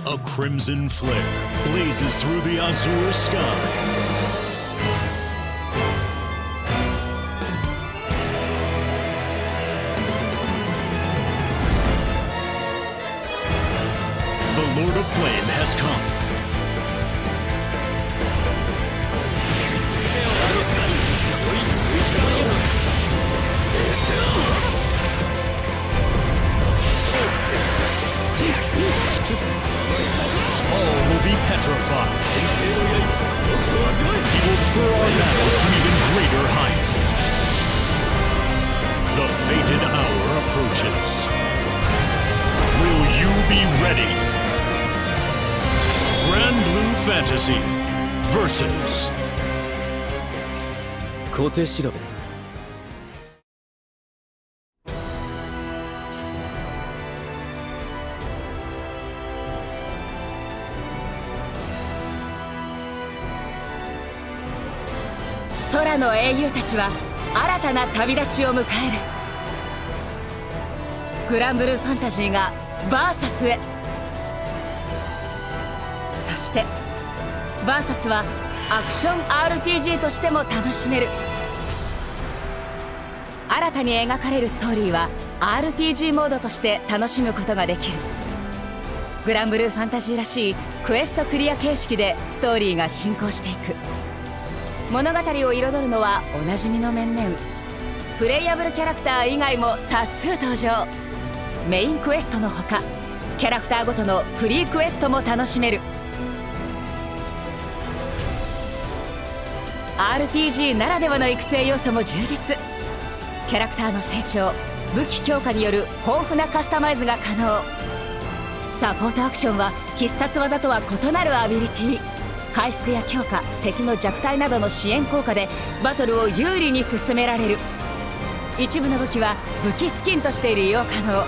A crimson flare blazes through the azure sky. The Lord of Flame has come. All will be petrified. He will spur our battles to even greater heights. The fated hour approaches. Will you be ready? Grand Blue Fantasy versus llRCBll。空の英雄たちは新たな旅立ちを迎える。グランブルーファンタジーがバーサスへ。そしてバーサスはアクション RPG としても楽しめる。新たに描かれるストーリーは RPG モードとして楽しむことができる。グランブルーファンタジーらしいクエストクリア形式でストーリーが進行していく。物語を彩るのはおなじみの面々。プレイヤブルキャラクター以外も多数登場。メインクエストのほかキャラクターごとのフリークエストも楽しめる。 RPG ならではの育成要素も充実。キャラクターの成長、武器強化による豊富なカスタマイズが可能。サポートアクションは必殺技とは異なるアビリティ。回復や強化、敵の弱体などの支援効果でバトルを有利に進められる。一部の武器は武器スキンとして利用可能。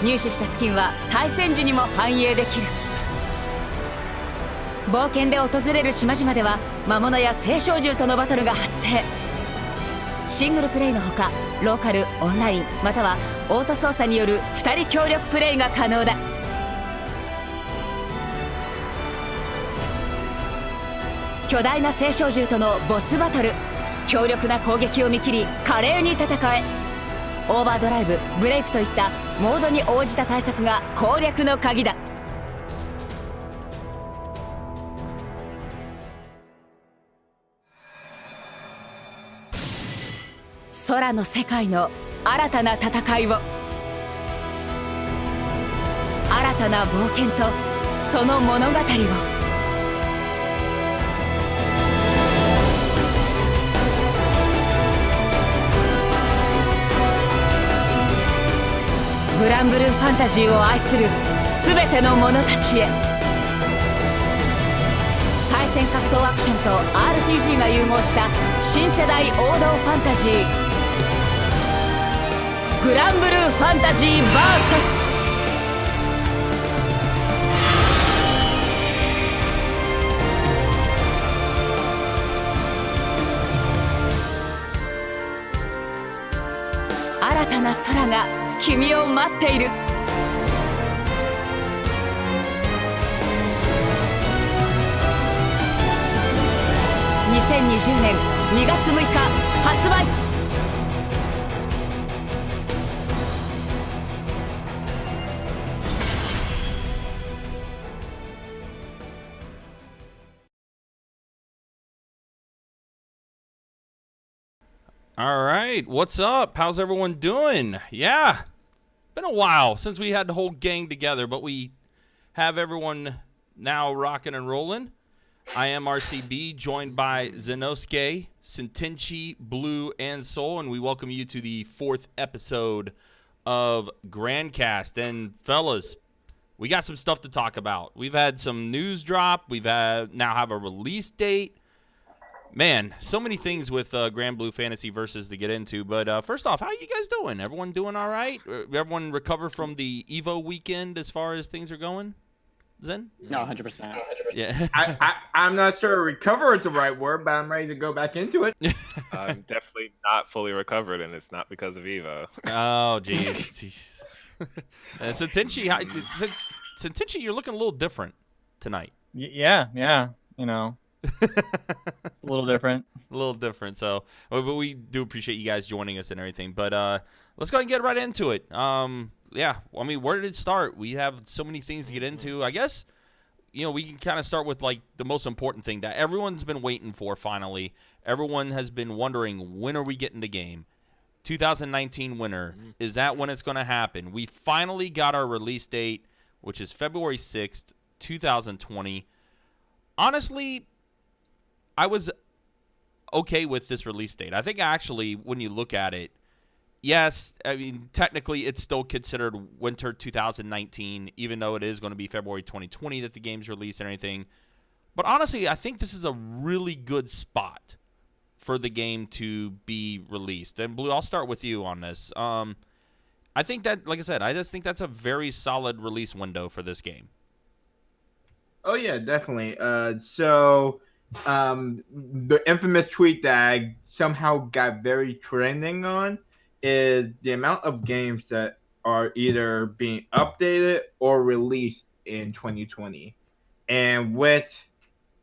入手したスキンは対戦時にも反映できる。冒険で訪れる島々では魔物や青少獣とのバトルが発生。シングルプレイのほかローカル、オンラインまたはオート操作による2人協力プレイが可能だ。巨大な青少獣とのボスバトル、強力な攻撃を見切り華麗に戦え。オーバードライブ、ブレイクといったモードに応じた対策が攻略の鍵だ。空の世界の新たな戦いを、新たな冒険とその物語を。グランブルーファンタジーを愛するすべての者たちへ。対戦格闘アクションと RPG が融合した新世代王道ファンタジー、グランブルーファンタジー VS 新たな空が君を待っている。2020年2月6日発売。All right, what's up? How's everyone doing? Yeah, been a while since we had the whole gang together, but we have everyone now rocking and rolling. I am RCB, joined by Zenosuke, Sentenchi, Blue, and Soul, and we welcome you to the 4th episode of Grancast. And fellas, we got some stuff to talk about. We've had some news drop. We've now have a release date. Man, so many things with Grand Blue Fantasy versus to get into. But first off, how you guys doing? Everyone doing all right? Everyone recover from the Evo weekend as far as things are going? Zen? No, 100%. Yeah. I'm not sure recover is the right word, but I'm ready to go back into it. I'm definitely not fully recovered, and it's not because of Evo. Oh, jeez. Sentenchi, you're looking a little different. tonight. Yeah. You know, it's a little different. A little different. So, but we do appreciate you guys joining us and everything. But let's go ahead and get right into it. Yeah, I mean, where did it start? We have so many things to get into. I guess, we can kind of start with like the most important thing that everyone's been waiting for. Finally, everyone has been wondering, when are we getting the game? 2019 winter. Is that when it's going to happen? We finally got our release date, which is February 6th, 2020. Honestly, I was okay with this release date. I think actually, when you look at it, yes, I mean, technically it's still considered winter 2019, even though it is going to be February 2020 that the game's released and everything. But honestly, I think this is a really good spot for the game to be released. And Blue, I'll start with you on this. I think that, like I said, I just think that's a very solid release window for this game. Oh yeah, definitely. The infamous tweet that I somehow got very trending on is the amount of games that are either being updated or released in 2020. And with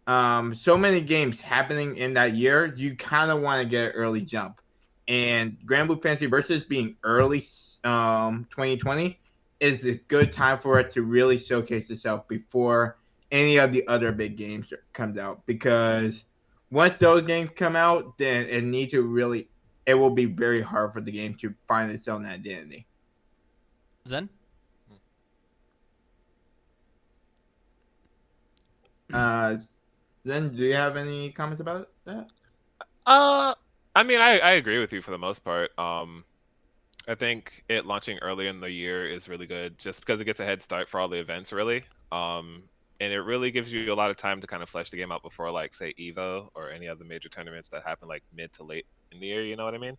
so many games happening in that year, you kind of want to get an early jump. And Grand Blue Fantasy Versus being early 2020 is a good time for it to really showcase itself before any of the other big games comes out, because once those games come out, then it will be very hard for the game to find its own identity. Zen? Zen, do you have any comments about that? I mean, I agree with you for the most part. I think it launching early in the year is really good, just because it gets a head start for all the events, really. And it really gives you a lot of time to kind of flesh the game out before, like, say, Evo or any other major tournaments that happen like mid to late in the year. You know what I mean?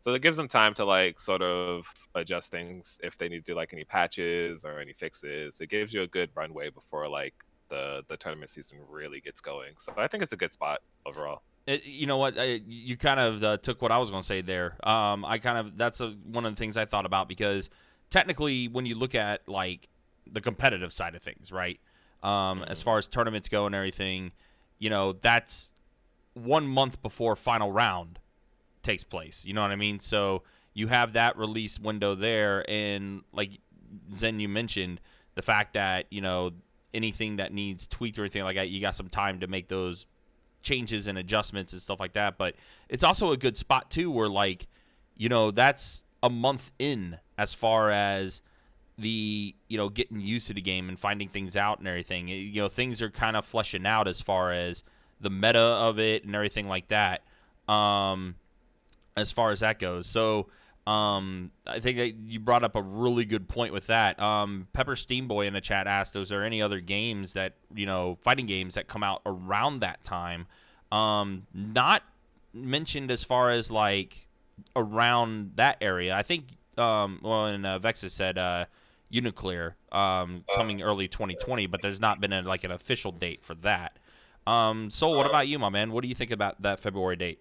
So it gives them time to like sort of adjust things if they need to do like any patches or any fixes. It gives you a good runway before like the tournament season really gets going. So I think it's a good spot overall. You know what? You kind of took what I was going to say there. That's one of the things I thought about, because technically, when you look at like the competitive side of things, right? As far as tournaments go and everything, that's 1 month before final round takes place. You know what I mean? So you have that release window there, and like Zen, you mentioned the fact that anything that needs tweaked or anything like that, you got some time to make those changes and adjustments and stuff like that. But it's also a good spot too, where like that's a month in as far as the getting used to the game and finding things out and everything. Things are kind of fleshing out as far as the meta of it and everything like that. As far as that goes. So I think that you brought up a really good point with that. Pepper Steamboy in the chat asked, is there any other games that, fighting games that come out around that time? Not mentioned as far as like around that area. I think, and Vexus said Uniclear coming early 2020, but there's not been an official date for that. Soul, what about you, my man? What do you think about that February date?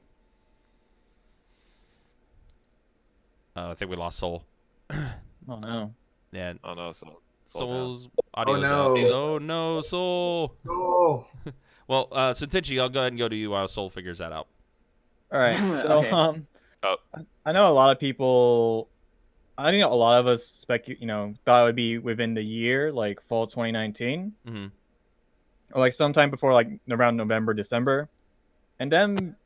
I think we lost Soul. Oh no. Yeah. Oh no, Soul's audio's no. out. Oh no, Soul. Oh, Well, Tenchi, I'll go ahead and go to you while Soul figures that out. All right. So Okay. I know a lot of people. I think a lot of us thought it would be within the year, like fall 2019, Mm-hmm. or like sometime before like around November, December, and then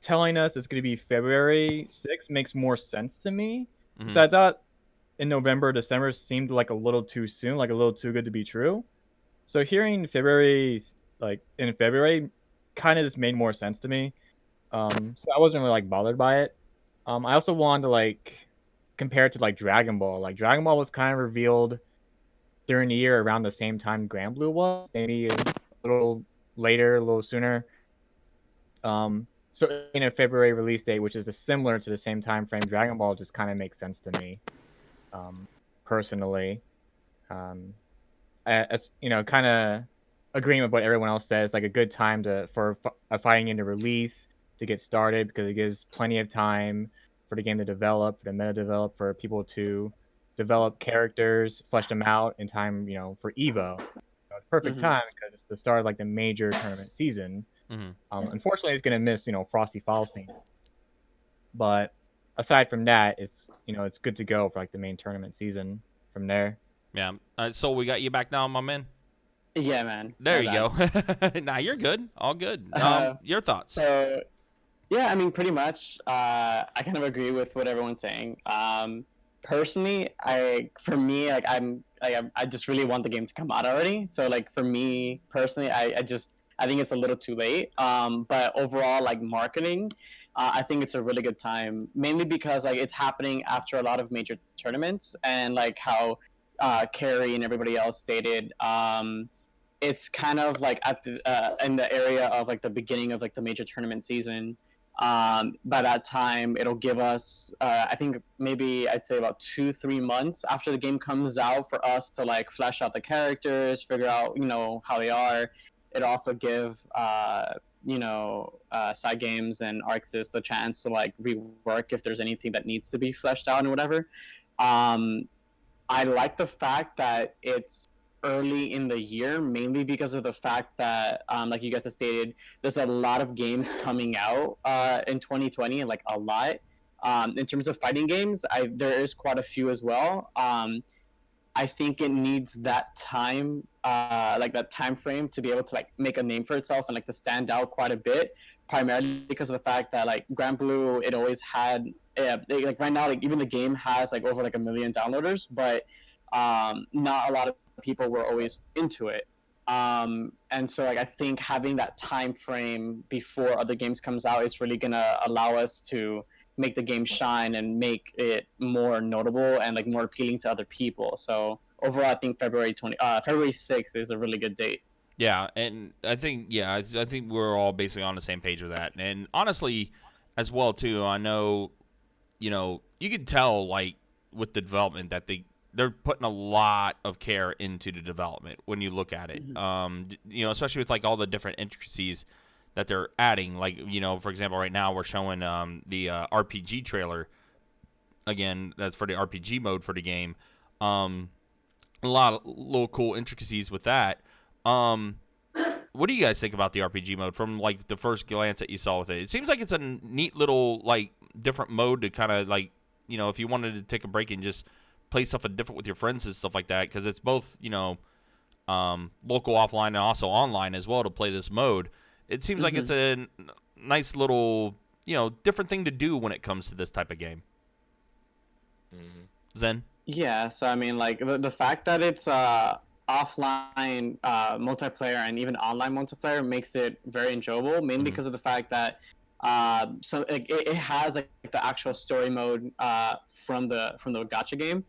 telling us it's going to be February 6th makes more sense to me. Mm-hmm. So I thought in November, December seemed like a little too soon, like a little too good to be true. So hearing February, like in February, kind of just made more sense to me. So I wasn't really like bothered by it. I also wanted to like compare it to like Dragon Ball. Like Dragon Ball was kind of revealed during the year around the same time Grand Blue was, maybe a little later, a little sooner. So in a February release date, which is similar to the same time frame Dragon Ball, just kind of makes sense to me, personally. As kind of agreeing with what everyone else says, like a good time for a fighting game to release to get started, because it gives plenty of time for the game to develop, for the meta to develop, for people to develop characters, flesh them out in time, for Evo, perfect Mhm. time because it's the start of like the major tournament season. Mhm. Unfortunately, it's gonna miss Frosty Falstein, but aside from that, it's good to go for like the main tournament season from there. Yeah. So we got you back now, my man. Yeah, man. There My you bad. go. Nah, you're good. All good. Your thoughts? So yeah, I mean, pretty much. I kind of agree with what everyone's saying. Personally, for me, like I just really want the game to come out already. So like for me personally, I think it's a little too late. But overall, like marketing, I think it's a really good time, mainly because like it's happening after a lot of major tournaments, and like how Carrie and everybody else stated. It's kind of like at the in the area of like the beginning of like the major tournament season. By that time, it'll give us, I think maybe I'd say about 2-3 months after the game comes out for us to like flesh out the characters, figure out how they are. It also give side games and Arxis the chance to like rework if there's anything that needs to be fleshed out and whatever. Um, I like the fact that it's early in the year, mainly because of the fact that, like you guys have stated, there's a lot of games coming out in 2020, and like a lot. In terms of fighting games, there is quite a few as well. I think it needs that time, like that time frame, to be able to like make a name for itself and like to stand out quite a bit. Primarily because of the fact that like Grand Blue, it always had, like right now, like even the game has like over like 1 million downloaders, but not a lot of people were always into it. And so like I think having that time frame before other games comes out is really gonna allow us to make the game shine and make it more notable and like more appealing to other people. So overall, I think February 6th is a really good date. Yeah, and I think I think we're all basically on the same page with that. And honestly, as well too, I know, you can tell like with the development that they're putting a lot of care into the development when you look at it. Mm-hmm. Especially with like all the different intricacies that they're adding. Like, for example, right now we're showing the RPG trailer. Again, that's for the RPG mode for the game. A lot of little cool intricacies with that. What do you guys think about the RPG mode from like the first glance that you saw with it? It seems like it's a neat little like different mode to kind of like, if you wanted to take a break and just play something different with your friends and stuff like that, because it's both, local offline and also online as well to play this mode. It seems like it's a nice little, different thing to do when it comes to this type of game. Zen? Yeah, so I mean, like the fact that it's offline multiplayer and even online multiplayer makes it very enjoyable, mainly because of the fact that so like, it has like the actual story mode from the gacha game.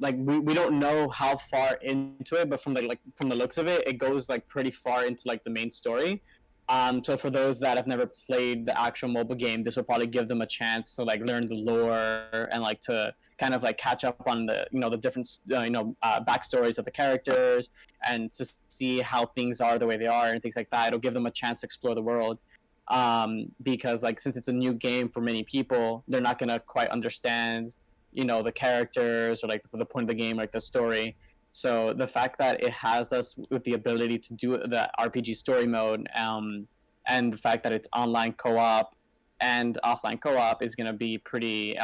Like we don't know how far into it, but from the looks of it, it goes like pretty far into like the main story. So for those that have never played the actual mobile game, this will probably give them a chance to like learn the lore and like to kind of like catch up on the the different backstories of the characters and to see how things are the way they are and things like that. It'll give them a chance to explore the world. Because like since it's a new game for many people, they're not gonna quite understand the characters or like the point of the game, like the story. So the fact that it has us with the ability to do the RPG story mode, and the fact that it's online co-op and offline co-op is gonna be pretty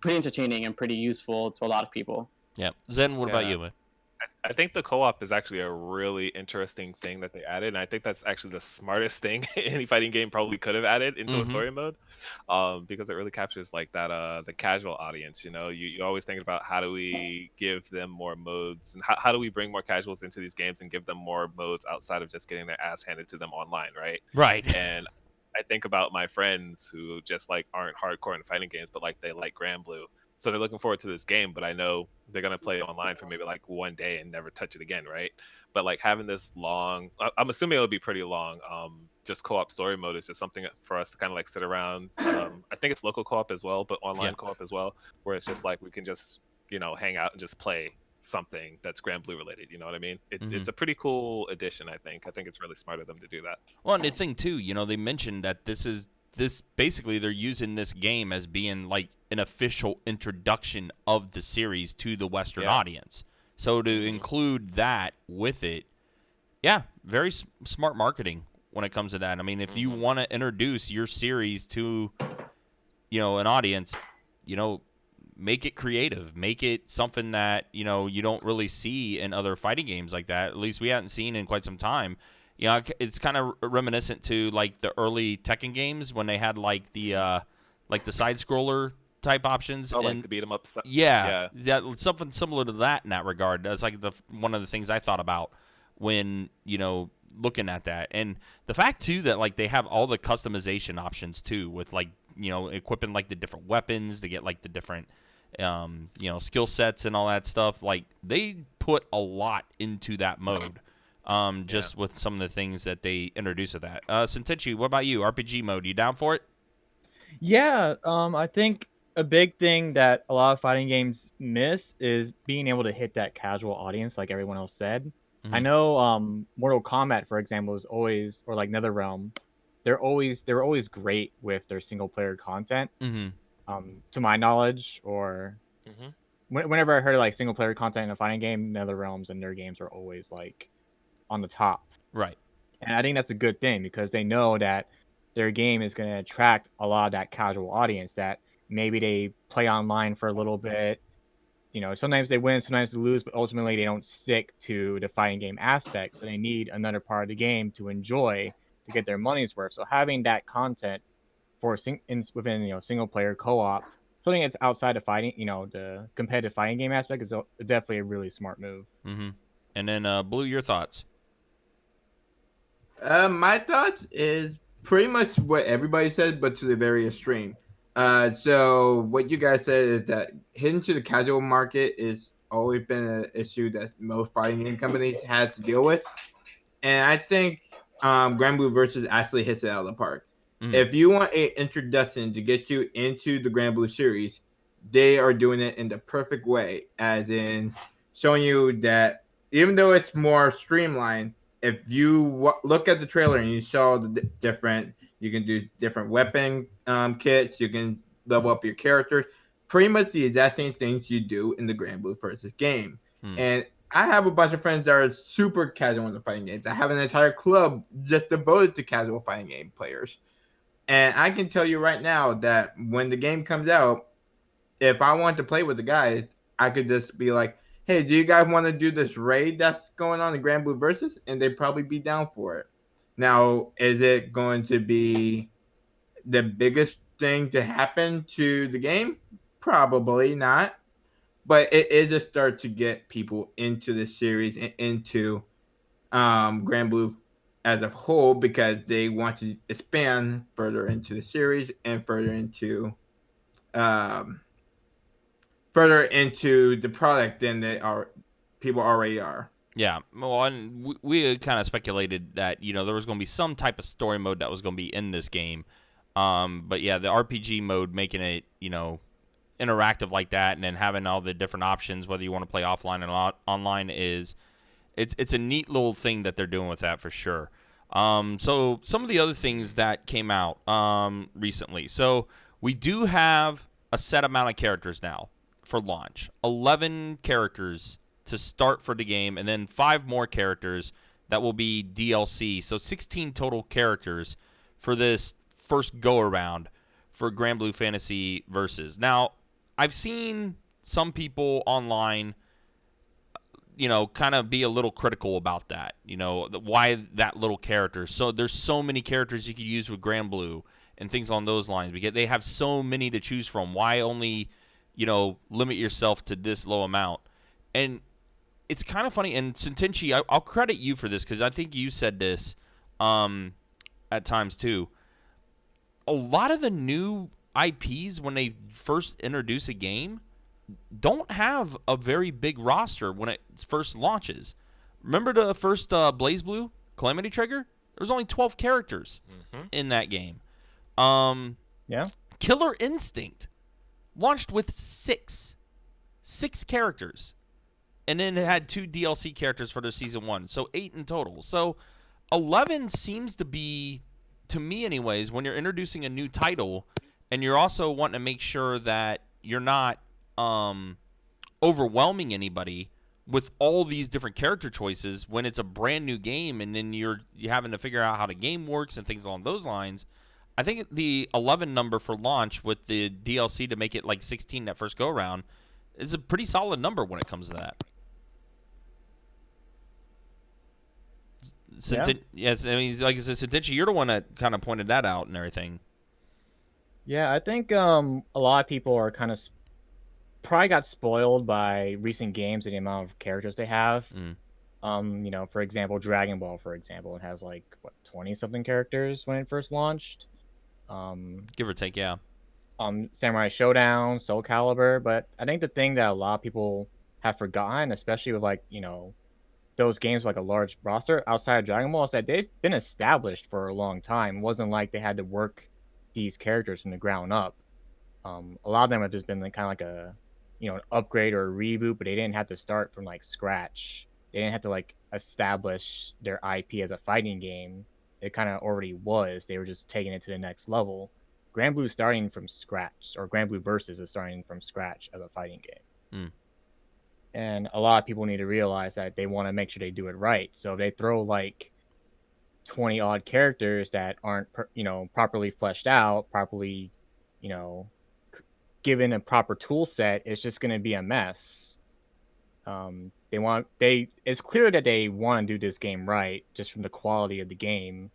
entertaining and pretty useful to a lot of people. Yeah. Zen, what about Yeah. you, man? I think the co-op is actually a really interesting thing that they added, and I think that's actually the smartest thing any fighting game probably could have added into a story mode, because it really captures like that the casual audience. You always think about how do we give them more modes, and how do we bring more casuals into these games and give them more modes outside of just getting their ass handed to them online, right? Right. And I think about my friends who just like aren't hardcore in fighting games, but like they like Grand Blue. So they're looking forward to this game, but I know they're gonna play online for maybe like one day and never touch it again, right? But like having this long, I'm assuming it'll be pretty long. Just co-op story mode is just something for us to kind of like sit around. I think it's local co-op as well, but online co-op as well, where it's just like we can just hang out and just play something that's Grand Blue related. You know what I mean? It's a pretty cool addition. I think it's really smart of them to do that. Well, and the thing too, they mentioned that this basically they're using this game as being like an official introduction of the series to the Western audience. So to include that with it, Yeah, very smart marketing when it comes to that. I mean, if you want to introduce your series to, an audience, make it creative, make it something that, you don't really see in other fighting games like that. At least we haven't seen in quite some time. It's kind of reminiscent to like the early Tekken games when they had like the side scroller type options. Oh, and like the beat 'em up stuff. yeah, something similar to that in that regard. That's like one of the things I thought about when looking at that, and the fact too that like they have all the customization options too, with like equipping like the different weapons to get like the different skill sets and all that stuff. Like they put a lot into that mode. Just with some of the things that they introduced with that. Sentenchi, what about you? RPG mode, you down for it? Yeah, I think a big thing that a lot of fighting games miss is being able to hit that casual audience, like everyone else said. I Mhm. know, Mortal Kombat, for example, is always, or like NetherRealm, they were always great with their single player content. Mm-hmm. To my knowledge, or Mhm. whenever I heard of, like single player content in a fighting game, NetherRealms and their games are always like on the top. Right. And I think that's a good thing because they know that their game is going to attract a lot of that casual audience that maybe they play online for a little bit. Sometimes they win, sometimes they lose, but ultimately they don't stick to the fighting game aspect. So they need another part of the game to enjoy to get their money's worth. So having that content for within single player co-op, something that's outside of fighting, the competitive fighting game aspect is definitely a really smart move. Mm-hmm. And then Blue, your thoughts? My thoughts is pretty much what everybody said, but to the very extreme. So what you guys said is that hitting to the casual market is always been an issue that most fighting game companies had to deal with, and I think Grand Blue Versus actually hits it out of the park. Mhm. If you want an introduction to get you into the Grand Blue series, they are doing it in the perfect way, as in showing you that even though it's more streamlined, if you look at the trailer and you saw the different, you can do different weapon kits, you can level up your characters, pretty much the exact same things you do in the Grand Blue Versus game. And I have a bunch of friends that are super casual in the fighting games. I have an entire club just devoted to casual fighting game players. And I can tell you right now that when the game comes out, if I want to play with the guys, I could just be like, hey, do you guys want to do this raid that's going on in Grand Blue Versus? And they'd probably be down for it. Now, is it going to be the biggest thing to happen to the game? Probably not. But it is a start to get people into the series and into Grand Blue as a whole, because they want to expand further into the series and further into the product than people already are. Yeah, well, and we kind of speculated that there was going to be some type of story mode that was going to be in this game, but yeah, the RPG mode, making it interactive like that, and then having all the different options, whether you want to play offline and online, it's a neat little thing that they're doing with that for sure. So some of the other things that came out recently. So we do have a set amount of characters now for launch. 11 characters to start for the game, and then 5 more characters that will be DLC. So 16 total characters for this first go-around for Grand Blue Fantasy Versus. Now, I've seen some people online kind of be a little critical about that, why that little character. So there's so many characters you could use with Grand Blue and things along those lines, because they have so many to choose from. Why only, limit yourself to this low amount? And it's kind of funny. And Sentenchi, I'll credit you for this, because I think you said this at times too. A lot of the new IPs, when they first introduce a game, don't have a very big roster when it first launches. Remember the first BlazBlue Calamity Trigger? There was only 12 characters in that game. Yeah. Killer Instinct launched with 6 characters, and then it had 2 DLC characters for their season 1, so 8 in total. So 11 seems to be, to me anyways, when you're introducing a new title and you're also wanting to make sure that you're not overwhelming anybody with all these different character choices when it's a brand new game, and then you're having to figure out how the game works and things along those lines. I think the 11 number for launch with the DLC to make it like 16 that first go around is a pretty solid number when it comes to that. Yeah. Yes, I mean, like I said, Sentichi, you're the one that kind of pointed that out and everything. Yeah, I think a lot of people are kind of probably got spoiled by recent games and the amount of characters they have. You know, for example, Dragon Ball, for example, it has like what 20 something characters when it first launched. Give or take, yeah. Samurai Showdown, Soul Calibur, but I think the thing that a lot of people have forgotten, especially with like, you know, those games with, like a large roster outside of Dragon Ball, is that they've been established for a long time. It wasn't like they had to work these characters from the ground up. A lot of them have just been like, kind of like a, you know, an upgrade or a reboot, but they didn't have to start from like scratch. They didn't have to like establish their IP as a fighting game. It kind of already was. They were just taking it to the next level. Grand Blue starting from scratch, or Grand Blue Versus is starting from scratch as a fighting game. And a lot of people need to realize that they want to make sure they do it right. So if they throw like 20 odd characters that aren't, you know, properly fleshed out, properly, you know, given a proper tool set, it's just going to be a mess. It's clear that they want to do this game right just from the quality of the game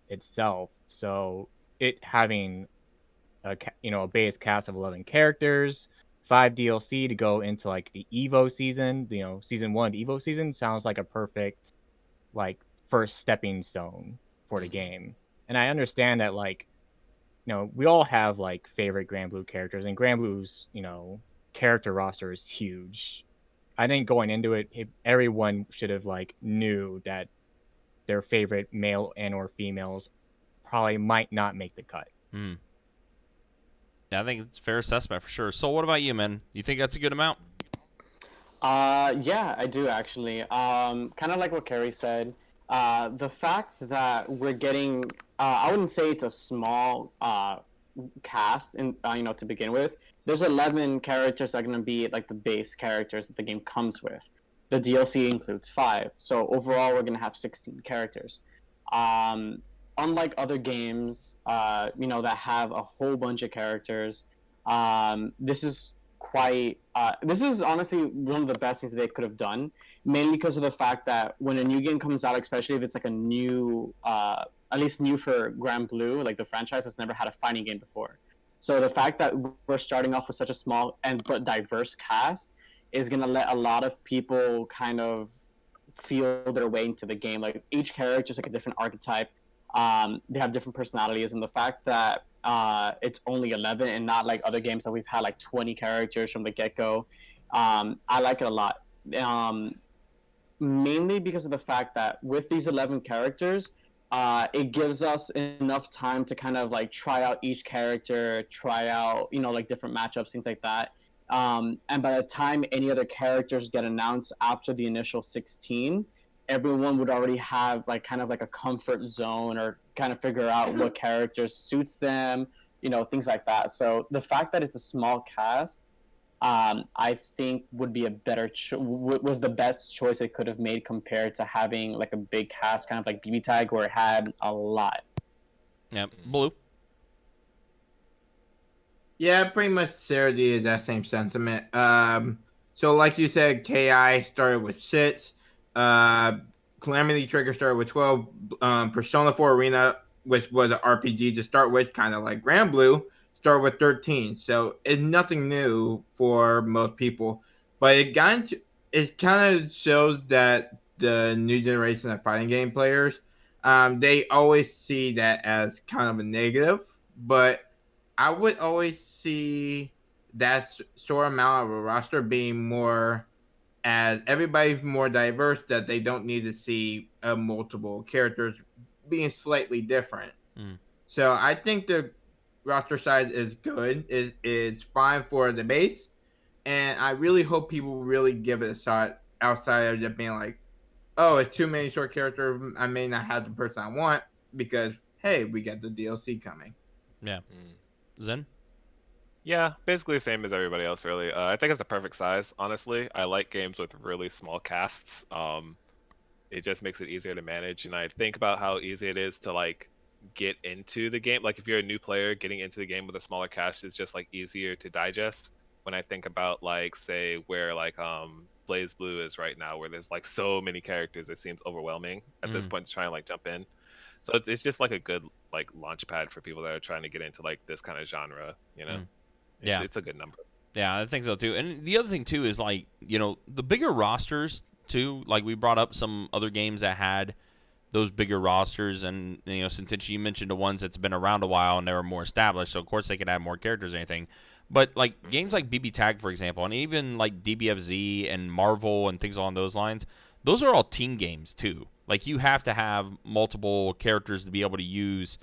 itself. So it having a base cast of 11 characters, 5 DLC to go into like the Evo season, you know, season 1 the Evo season sounds like a perfect like first stepping stone for the game. And I understand that, like, you know, we all have like favorite Grand Blue characters, and Grand Blue's, you know, character roster is huge. I think going into it, everyone should have like knew that their favorite male and or females probably might not make the cut. Yeah, I think it's a fair assessment for sure. So what about you, man? You think that's a good amount? Yeah, I do actually. Kind of like what Kerry said. The fact that we're getting, I wouldn't say it's a small cast, and you know, to begin with. There's 11 characters that are going to be like the base characters that the game comes with. The DLC includes 5, so overall we're going to have 16 characters. Unlike other games, you know, that have a whole bunch of characters, this is quite. This is honestly one of the best things that they could have done, mainly because of the fact that when a new game comes out, especially if it's like a new, at least new for Grand Blue, like the franchise has never had a fighting game before. So the fact that we're starting off with such a small and but diverse cast is gonna let a lot of people kind of feel their way into the game. Like each character is like a different archetype. They have different personalities, and the fact that it's only 11 and not like other games that we've had like 20 characters from the get-go, I like it a lot. Mainly because of the fact that with these 11 characters, it gives us enough time to kind of like try out each character, try out, you know, like different matchups, things like that. And by the time any other characters get announced after the initial 16, everyone would already have like kind of like a comfort zone, or kind of figure out what characters suits them, you know, things like that. So the fact that it's a small cast, I think would be a better was the best choice it could have made compared to having like a big cast, kind of like BB Tag, where it had a lot. Yeah, Blue. Yeah, pretty much Sarah that same sentiment. So like you said, KI started with 6. Calamity Trigger started with 12. Persona 4 Arena, which was an RPG to start with, kind of like Grand Blue, started with 13. So it's nothing new for most people. But it kind of shows that the new generation of fighting game players, they always see that as kind of a negative. But I would always see that sort of amount of a roster being more, as everybody's more diverse, that they don't need to see multiple characters being slightly different. So I think the roster size is good. It's fine for the base, and I really hope people really give it a shot outside of just being like, oh, it's too many short characters, I may not have the person I want, because hey, we got the DLC coming. Yeah. Zen? Yeah, basically the same as everybody else, really. I think it's the perfect size, honestly. I like games with really small casts. It just makes it easier to manage, and I think about how easy it is to like get into the game. Like if you're a new player, getting into the game with a smaller cast is just like easier to digest. When I think about like say where like Blaze Blue is right now, where there's like so many characters, it seems overwhelming at this Mm. point to try and like jump in. So it's just like a good like launch pad for people that are trying to get into like this kind of genre. Mm. It's, Yeah. it's a good number. Yeah, I think so too. And the other thing too is like, the bigger rosters too. Like we brought up some other games that had those bigger rosters, and since you mentioned the ones that's been around a while and they were more established, so of course they could have more characters or anything. But like games like BB Tag, for example, and even like DBFZ and Marvel and things along those lines, those are all team games too. Like you have to have multiple characters to be able to use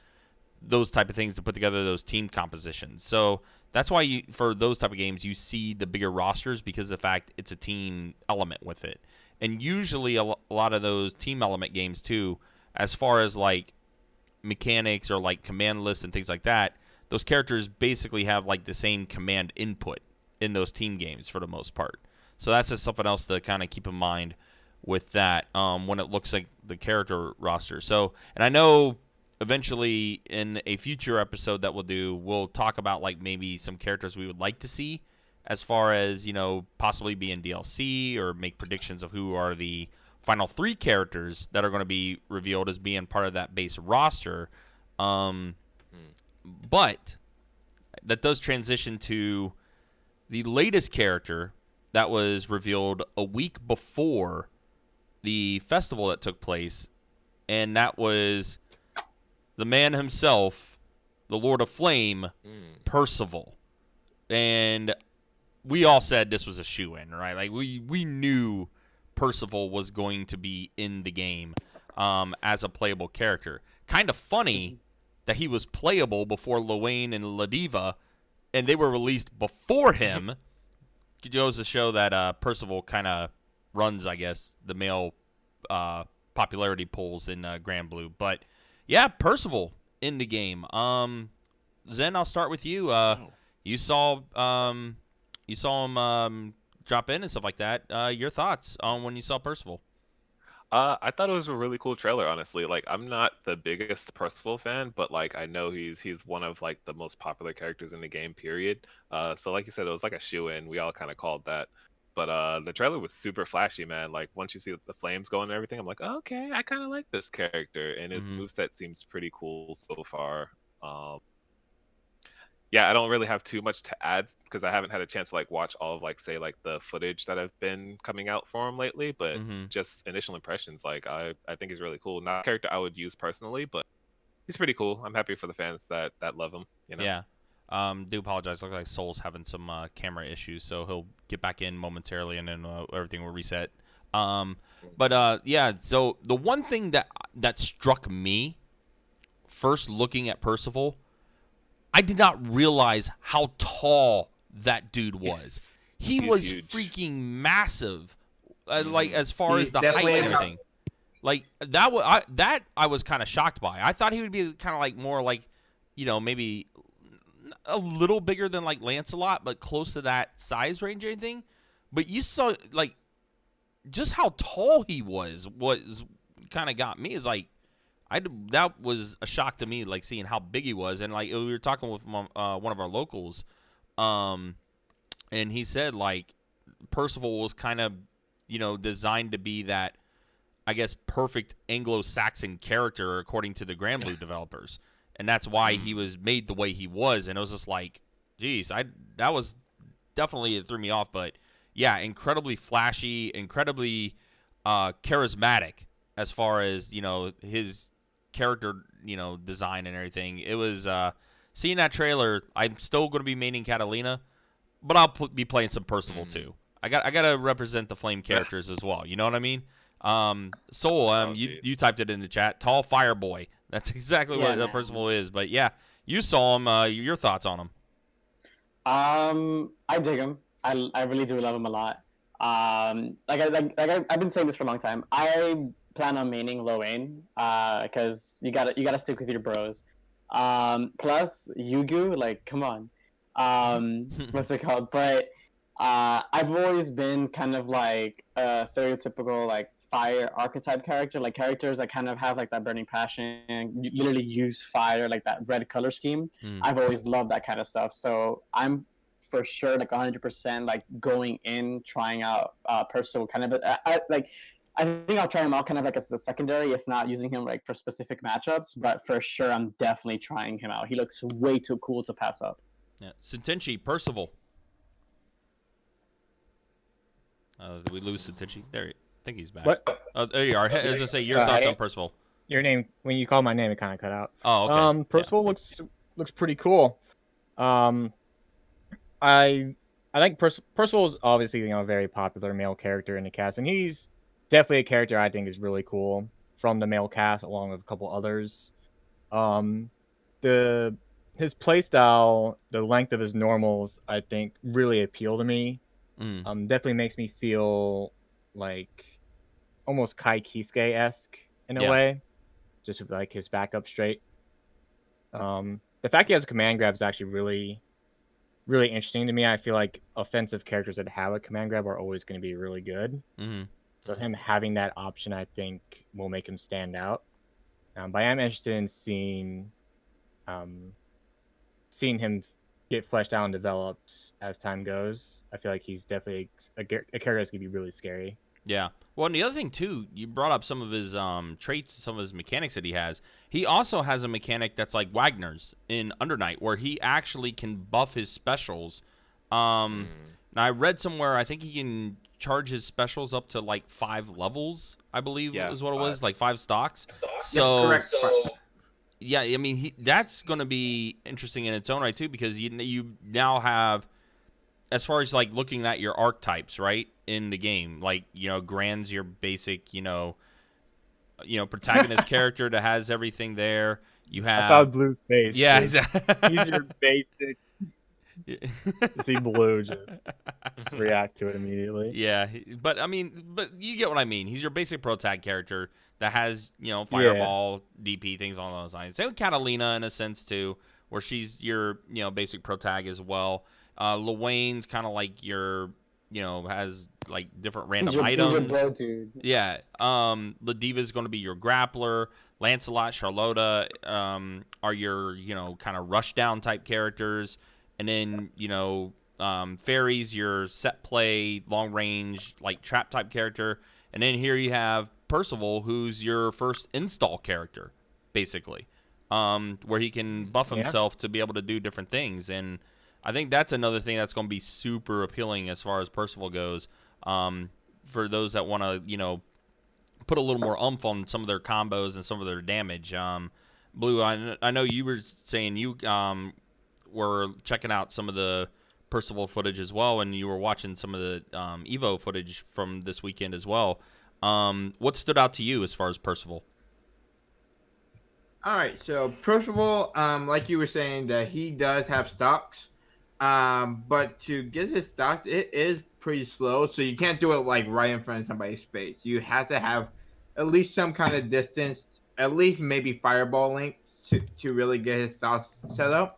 those type of things to put together those team compositions. So that's why for those type of games you see the bigger rosters, because of the fact it's a team element with it. And usually a lot of those team element games too, as far as like mechanics or like command lists and things like that, those characters basically have like the same command input in those team games for the most part. So that's just something else to kind of keep in mind with that when it looks like the character roster. So, and I know eventually in a future episode that we'll do, we'll talk about like maybe some characters we would like to see as far as, possibly be in DLC, or make predictions of who are the final 3 characters that are going to be revealed as being part of that base roster. But that does transition to the latest character that was revealed a week before the festival that took place, and that was the man himself, the Lord of Flame, Percival. And we all said this was a shoo-in, right? Like we knew Percival was going to be in the game as a playable character. Kind of funny that he was playable before Luane and Ladiva, and they were released before him. It goes to show that Percival kind of runs, I guess, the male popularity polls in Grand Blue. But yeah, Percival in the game. Zen, I'll start with you. You saw him drop in and stuff like that. Your thoughts on when you saw Percival? I thought it was a really cool trailer, honestly. Like, I'm not the biggest Percival fan, but like I know he's one of like the most popular characters in the game, period. So like you said, it was like a shoe-in. We all kind of called that. But the trailer was super flashy, man. Like once you see the flames going and everything, I'm like, oh, okay, I kind of like this character, and his moveset seems pretty cool so far. Yeah, I don't really have too much to add because I haven't had a chance to like watch all of like say like the footage that have been coming out for him lately. But just initial impressions, like I think he's really cool. Not a character I would use personally, but he's pretty cool. I'm happy for the fans that love him. Yeah. Do apologize. Looks like Soul's having some camera issues, so he'll get back in momentarily, and then everything will reset. Yeah. So the one thing that struck me first looking at Percival, I did not realize how tall that dude was. He was huge. Freaking massive, like as far He's as the height definitely and everything. Like that I was kind of shocked by. I thought he would be kind of like more like, maybe a little bigger than like Lancelot, but close to that size range or anything. But you saw like just how tall he was kind of got me. Is like that was a shock to me, like seeing how big he was. And like we were talking with one of our locals, and he said like Percival was kind of designed to be that, I guess, perfect Anglo-Saxon character according to the Grand Blue developers, and that's why he was made the way he was. And it was just like, geez, that was definitely, it threw me off. But yeah, incredibly flashy, incredibly charismatic as far as his character design and everything. It was seeing that trailer. I'm still going to be maining Catalina, but I'll be playing some Percival too. I got to represent the flame characters as well. You know what I mean? Soul, you typed it in the chat. Tall fire boy. That's exactly what Percival is. But yeah, you saw him. Your thoughts on him? I dig him. I really do love him a lot. I've been saying this for a long time. I plan on maining Loane, because you gotta stick with your bros. Plus Yugu, like, come on. What's it called? But I've always been kind of like a stereotypical like fire archetype character, like characters that kind of have like that burning passion and literally use fire, like that red color scheme. I've always loved that kind of stuff. So I'm for sure like 100% like going in trying out Percival kind of I think I'll try him out kind of like as a secondary, if not using him like for specific matchups. But for sure, I'm definitely trying him out. He looks way too cool to pass up. Yeah, Sentenchi, Percival. Did we lose Sentenchi? There, I think he's back. What? Oh, there you are. As I say, your I thoughts on didn't- Percival. Your name, when you called my name, it kind of cut out. Oh, okay. Percival looks pretty cool. I think Percival is obviously a very popular male character in the cast, and he's definitely a character I think is really cool from the male cast, along with a couple others. His playstyle, the length of his normals, I think really appeal to me. Definitely makes me feel like almost Kai Kisuke-esque in a way, just with like his backup straight. The fact he has a command grab is actually really interesting to me. I feel like offensive characters that have a command grab are always going to be really good. So him having that option, I think, will make him stand out. But I am interested in seeing him get fleshed out and developed as time goes. I feel like he's definitely a character that's going to be really scary. Yeah. Well, and the other thing, too, you brought up some of his traits, some of his mechanics that he has. He also has a mechanic that's like Wagner's in Undernight, where he actually can buff his specials. Now, I read somewhere, I think he can charge his specials up to like 5 levels, I believe is what it was, like 5 stocks. So, correct. yeah, I mean, that's going to be interesting in its own right, too, because you now have, as far as like looking at your archetypes, right, in the game, like, Gran's your basic, protagonist character that has everything there. You have. I saw Blue's face. Yeah, exactly. He's your basic. To see Blue just react to it immediately. Yeah, but you get what I mean. He's your basic protag character that has, fireball, DP, things along those lines. Same with Catalina in a sense too, where she's your, basic protag as well. Luwane's kind of like your, has like different random items. He's your bro, dude. Yeah. Ladiva's going to be your grappler. Lancelot, Charlotta are your, kind of rush down type characters. And then, Fairy's your set play, long range, like trap type character. And then here you have Percival, who's your first install character, basically, where he can buff himself to be able to do different things. And I think that's another thing that's going to be super appealing as far as Percival goes, for those that want to, put a little more oomph on some of their combos and some of their damage. Blue, I know you were saying you were checking out some of the Percival footage as well, and you were watching some of the Evo footage from this weekend as well. What stood out to you as far as Percival? All right, so Percival, like you were saying, that he does have stocks, but to get his stocks, it is pretty slow. So you can't do it like right in front of somebody's face. You have to have at least some kind of distance, at least maybe fireball length to really get his stocks set up.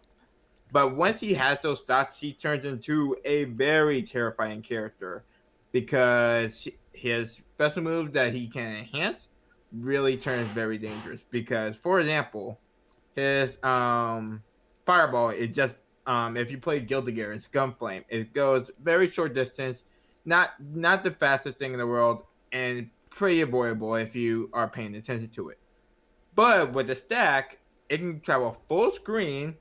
But once he has those stocks, he turns into a very terrifying character because his special move that he can enhance really turns very dangerous. Because, for example, his fireball is just if you play Guilty Gear, it's Gunflame. It goes very short distance, not the fastest thing in the world, and pretty avoidable if you are paying attention to it. But with the stack, it can travel full screen.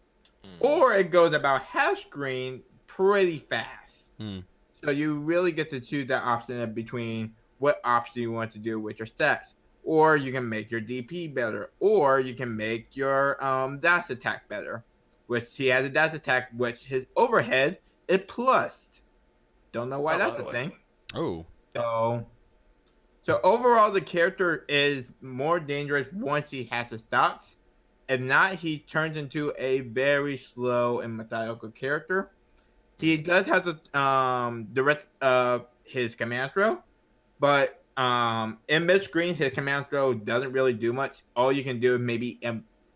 Or it goes about half screen pretty fast. So you really get to choose that option between what option you want to do with your stats. Or you can make your DP better. Or you can make your dash attack better. Which he has a dash attack, which his overhead is plus. Don't know why that's a thing. Oh. So overall, the character is more dangerous once he has the stocks. If not, he turns into a very slow and methodical character. He does have the rest of his command throw, but in mid-screen, his command throw doesn't really do much. All you can do is maybe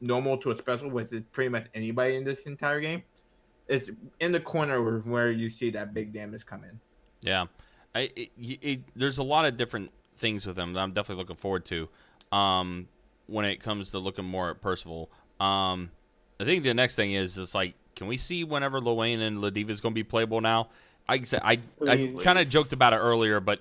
normal to a special, which is pretty much anybody in this entire game. It's in the corner where you see that big damage come in. Yeah, there's a lot of different things with him that I'm definitely looking forward to. When it comes to looking more at Percival, I think the next thing is like, can we see whenever Luane and Ladiva is going to be playable now? I kind of joked about it earlier, but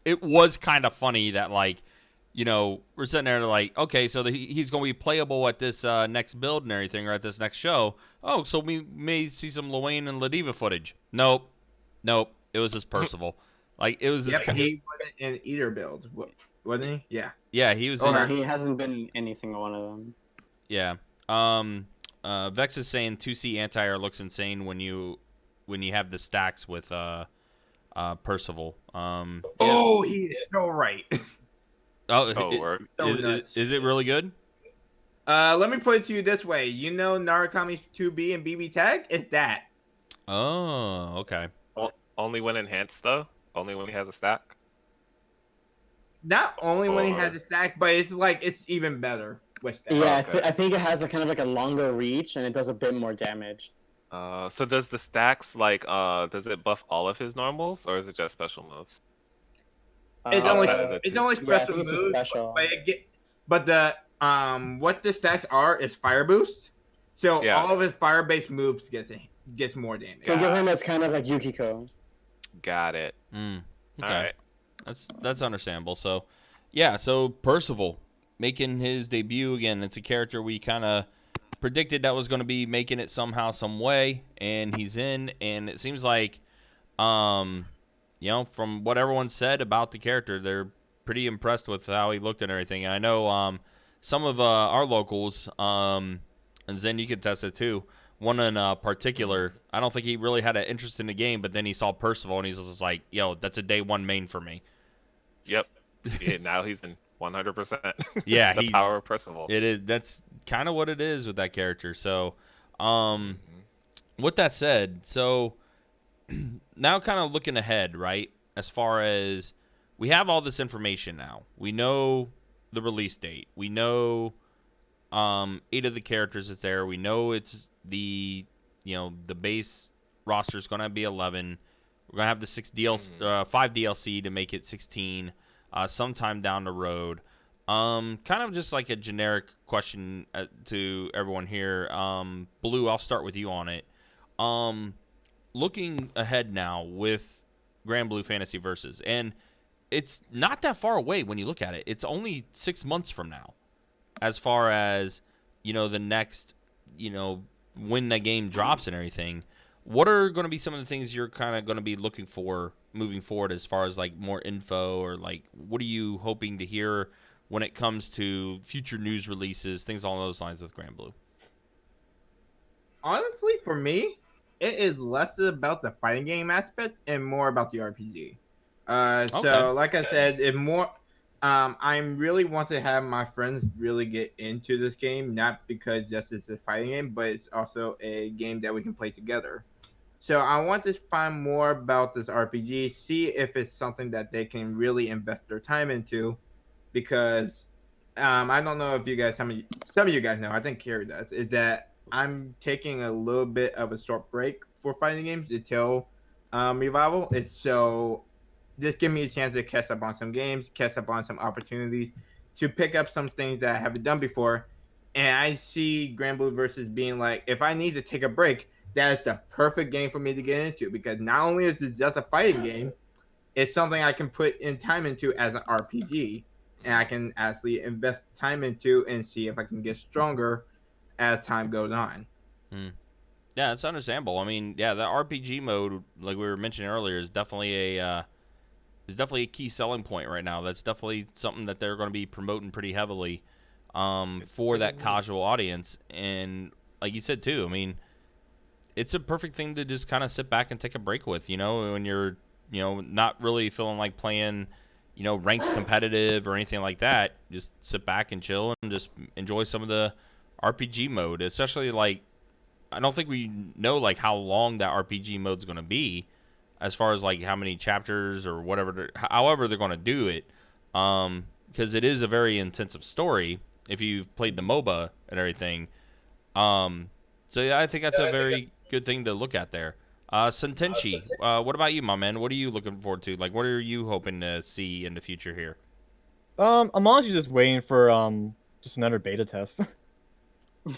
it was kind of funny that, like, you know, we're sitting there like, okay, so he's going to be playable at this next build and everything, or at this next show. Oh, so we may see some Luane and Ladiva footage. Nope. It was just Percival. Like, it was just he wasn't in either build, wasn't he? Yeah. Yeah, he was. No, he hasn't been in any single one of them. Yeah. Vex is saying 2C anti-air looks insane when you have the stacks with Percival. Oh, he is so right. Is it really good? Let me put it to you this way. You know Narukami's 2B and BB tag? It's that. Oh, okay. Only when enhanced, though? Only when he has a stack? Not only when he has a stack, but it's like it's even better with stack. Yeah, I think it has a kind of like a longer reach, and it does a bit more damage. So does the stacks, like, does it buff all of his normals, or is it just special moves? It's only special moves, special. But the what the stacks are is fire boost. So all of his fire based moves gets more damage. Think of him as kind of like Yukiko. Got it. Okay. All right. That's understandable. So, yeah. So Percival making his debut again. It's a character we kind of predicted that was going to be making it somehow, some way, and he's in. And it seems like, you know, from what everyone said about the character, they're pretty impressed with how he looked and everything. And I know some of our locals, and Zen, you can test it too. One in particular, I don't think he really had an interest in the game, but then he saw Percival and he's just like, yo, that's a day one main for me. Yep. Yeah, now he's in 100%. Yeah, the power of Percival. It is. That's kind of what it is with that character. So, with that said, so now kind of looking ahead, right? As far as we have all this information now, we know the release date. We know 8 of the characters is there. We know it's the base roster is going to be 11. We're going to have the 5 DLC to make it 16 sometime down the road. Kind of just like a generic question to everyone here. Blue, I'll start with you on it. Looking ahead now with Grand Blue Fantasy Versus, and it's not that far away when you look at it. It's only 6 months from now. As far as, you know, the next, you know, when that game drops and everything, what are going to be some of the things you're kind of going to be looking for moving forward as far as, like, more info, or, like, what are you hoping to hear when it comes to future news releases, things along those lines with Grand Blue? Honestly, for me, it is less about the fighting game aspect and more about the RPG. So, like I said, it more... I really want to have my friends really get into this game, not because just it's a fighting game, but it's also a game that we can play together. So I want to find more about this RPG, see if it's something that they can really invest their time into, because I don't know if you guys, some of you guys know, I think Carrie does, is that I'm taking a little bit of a short break for fighting games until Revival. It's so... Just give me a chance to catch up on some games, catch up on some opportunities, to pick up some things that I haven't done before. And I see Grand Blue Versus being like, if I need to take a break, that is the perfect game for me to get into, because not only is it just a fighting game, it's something I can put in time into as an RPG, and I can actually invest time into and see if I can get stronger as time goes on. Yeah, it's understandable. I mean, yeah, the RPG mode, like we were mentioning earlier, is definitely a key selling point right now. That's definitely something that they're going to be promoting pretty heavily for that casual audience. And like you said too, I mean, it's a perfect thing to just kind of sit back and take a break with, you know, when you're, you know, not really feeling like playing, you know, ranked competitive or anything like that. Just sit back and chill and just enjoy some of the RPG mode. Especially, like, I don't think we know like how long that RPG mode's going to be, as far as like how many chapters or whatever, however they're going to do it, because it is a very intensive story if you've played the MOBA and everything. So yeah, I think that's a very good thing to look at there. Sentenchi, what about you, my man? What are you looking forward to? Like, what are you hoping to see in the future here? I'm honestly just waiting for just another beta test. Yeah.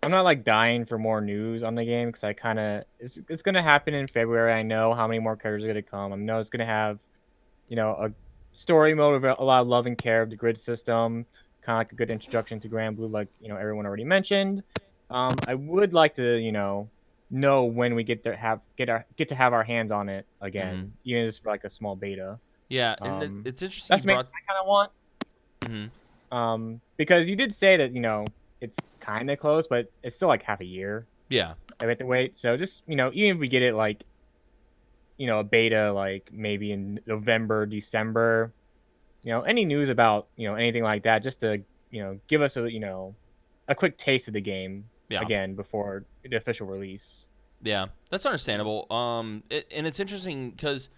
I'm not like dying for more news on the game because I kind of it's gonna happen in February. I know how many more characters are gonna come. I know it's gonna have, a story mode with a lot of love and care of the grid system, kind of like a good introduction to Grand Blue, like everyone already mentioned. I would like to know when we get to have our hands on it again, even just for like a small beta. Yeah, and it's interesting That's you the main brought. thing I kind of want. Because you did say that it's kind of close, but it's still like half a year. Yeah. I have to wait. So just even if we get it like a beta like maybe in November, December, any news about anything like that, just to give us a quick taste of the game again before the official release. Yeah, that's understandable. And it's interesting because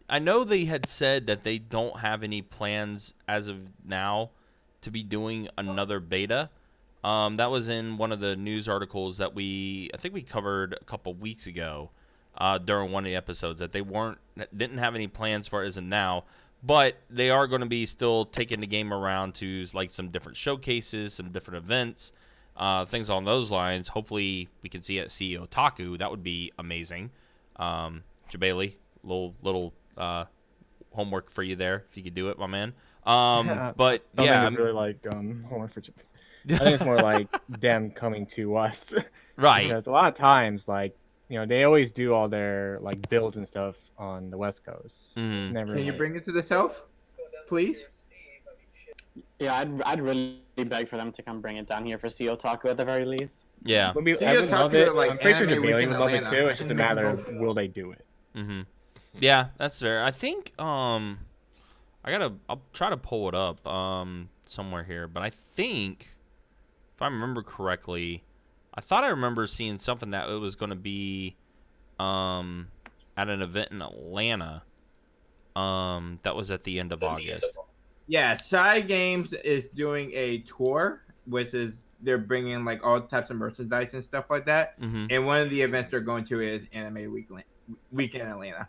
I know they had said that they don't have any plans as of now to be doing another beta. That was in one of the news articles that I think we covered a couple weeks ago during one of the episodes, that they didn't have any plans for it as of now, but they are going to be still taking the game around to like some different showcases, some different events, things along those lines. Hopefully we can see it at CEO Otaku. That would be amazing. llRCBll, little homework for you there if you could do it, my man. But I yeah, think it's really like homework for Japan. I think it's more like them coming to us, right? Because a lot of times, like they always do all their like builds and stuff on the West Coast. It's never. Can you bring it to the South, please? Yeah, I'd really beg for them to come bring it down here for CEO Taco at the very least. Yeah. I would CEO love Taco, it. like, I'm pretty sure anime Japan week in would love it Atlanta. too. I It's just a can make matter both. of will they do it. Yeah, that's fair. I think I'll try to pull it up somewhere here, but I think if I remember correctly, I remember seeing something that it was going to be at an event in Atlanta that was at the end of August. Yeah, Side Games is doing a tour, which is they're bringing like all types of merchandise and stuff like that. And one of the events they're going to is Anime Week in Atlanta.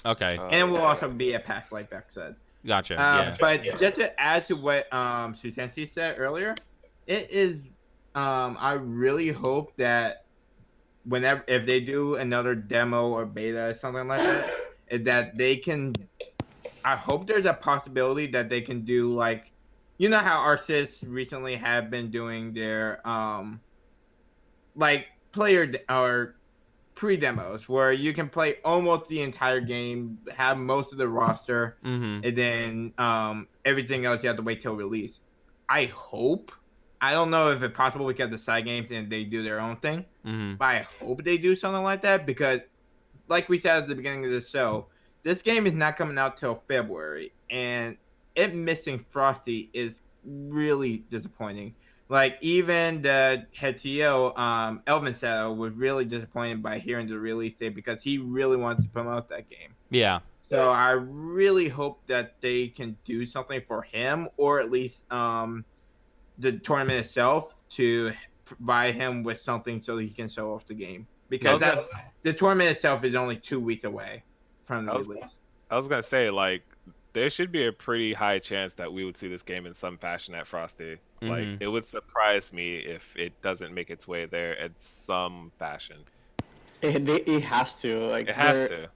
Okay. And it will also be at PAX, like Beck said. Gotcha. Yeah. But just to add to what Susensi said earlier, it is I really hope that if they do another demo or beta or something like that they can. I hope there's a possibility that they can do like, how artists recently have been doing their like player or pre-demos where you can play almost the entire game, have most of the roster, and then everything else you have to wait till release. I hope. I don't know if it's possible because the Side Games and they do their own thing, but I hope they do something like that because, like we said at the beginning of the show, this game is not coming out till February, and it missing Frosty is really disappointing. Like, even the head TO, Elvin Sato, was really disappointed by hearing the release date because he really wanted to promote that game. Yeah. So I really hope that they can do something for him, or at least the tournament itself, to provide him with something so he can show off the game. Because the tournament itself is only 2 weeks away from the release. I was gonna say, like, there should be a pretty high chance that we would see this game in some fashion at Frosty. Like, it would surprise me if it doesn't make its way there in some fashion. It has to. Like, it has to.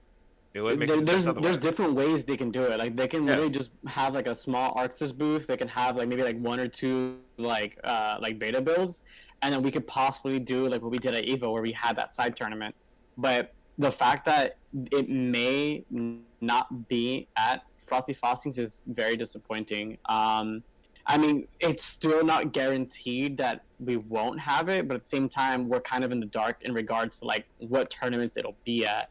It would make there's different ways they can do it. Like, they can literally just have like a small artist booth. They can have like maybe like 1 or 2 like beta builds, and then we could possibly do like what we did at EVO where we had that side tournament. But the fact that it may not be at Frosty Frostings is very disappointing. I mean, it's still not guaranteed that we won't have it, but at the same time, we're kind of in the dark in regards to like what tournaments it'll be at.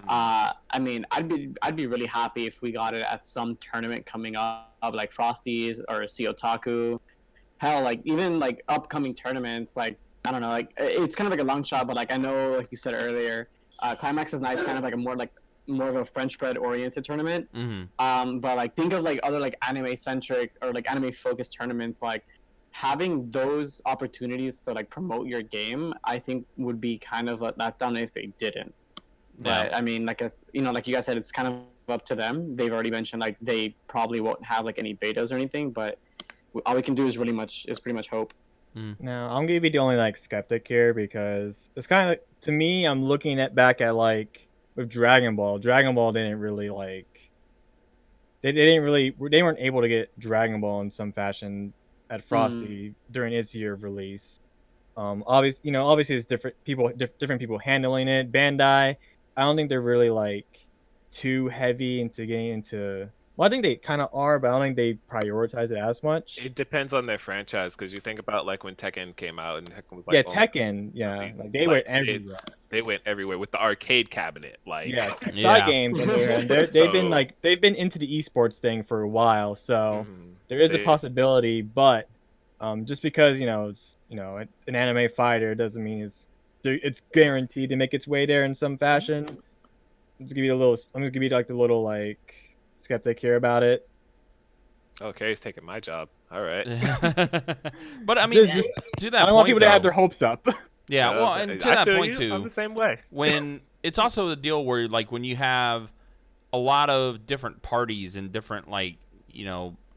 I mean, I'd be really happy if we got it at some tournament coming up, like Frosties or CO Taku. Hell, like even like upcoming tournaments, like I don't know, like it's kind of like a long shot, but like I know, like you said earlier, Climax of Night is kind of like more of a French spread oriented tournament. But like think of like other like anime centric or like anime focused tournaments, like having those opportunities to like promote your game, I think would be kind of let down if they didn't. But I mean, like like you guys said, it's kind of up to them. They've already mentioned like they probably won't have like any betas or anything, but all we can do is pretty much hope. No, I'm gonna be the only like skeptic here because it's kind of like, to me, I'm looking back at like with Dragon Ball. Dragon Ball didn't really like they weren't able to get Dragon Ball in some fashion at Frosty during its year of release. Obviously it's different people handling it. Bandai, I don't think they're really like too heavy into getting into. Well, I think they kind of are, but I don't think they prioritize it as much. It depends on their franchise, because you think about like when Tekken came out and Tekken was like, Yeah, oh, Tekken, yeah, like they went everywhere. they went everywhere with the arcade cabinet, like Yeah, Yeah. side games on their end, they've been into the esports thing for a while, so there is a possibility. But just because it's an anime fighter doesn't mean it's guaranteed to make its way there in some fashion. I'm gonna give you like the little like skeptic here about it. Okay, he's taking my job. All right. But I mean, Just- to I that don't want point, people to have though, their hopes up. yeah, well, and to I that feel point you. I'm too, the same way. when it's also the deal where like when you have a lot of different parties and different like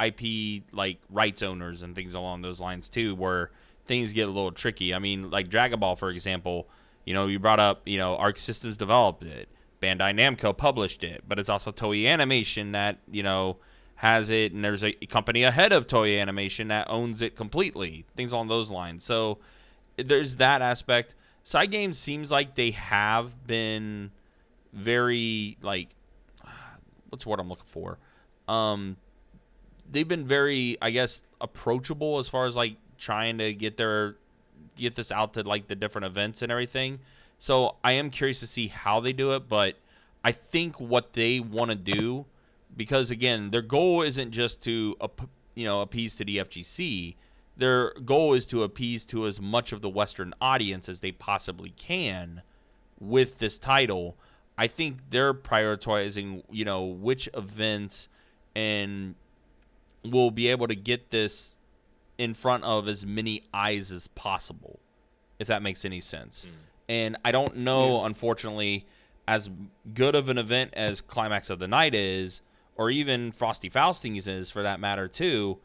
IP like rights owners and things along those lines too, where things get a little tricky. I mean, like Dragon Ball, for example, you brought up, Arc Systems developed it, Bandai Namco published it, but it's also Toei Animation that has it, and there's a company ahead of Toei Animation that owns it completely, things along those lines. So there's that aspect. Side games seems like they have been very like, what's the word I'm looking for? They've been very, I guess, approachable as far as like trying to get this out to like the different events and everything. So I am curious to see how they do it, but I think what they want to do, because again, their goal isn't just to appease to the FGC. Their goal is to appease to as much of the Western audience as they possibly can with this title. I think they're prioritizing, which events and will be able to get this in front of as many eyes as possible, if that makes any sense. And I don't know, unfortunately, as good of an event as Climax of the Night is, or even Frosty Faustings is for that matter too,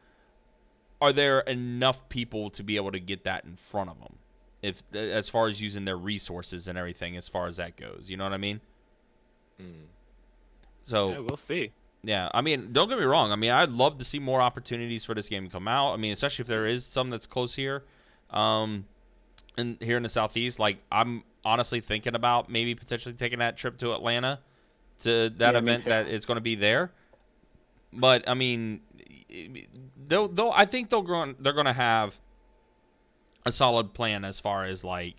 are there enough people to be able to get that in front of them, as far as using their resources and everything, as far as that goes? You know what I mean? So yeah, we'll see. Yeah, I mean, don't get me wrong. I mean, I'd love to see more opportunities for this game to come out. I mean, especially if there is some that's close here, and here in the Southeast. Like, I'm honestly thinking about maybe potentially taking that trip to Atlanta to that event that is going to be there. But I mean, I think they're going to have a solid plan as far as like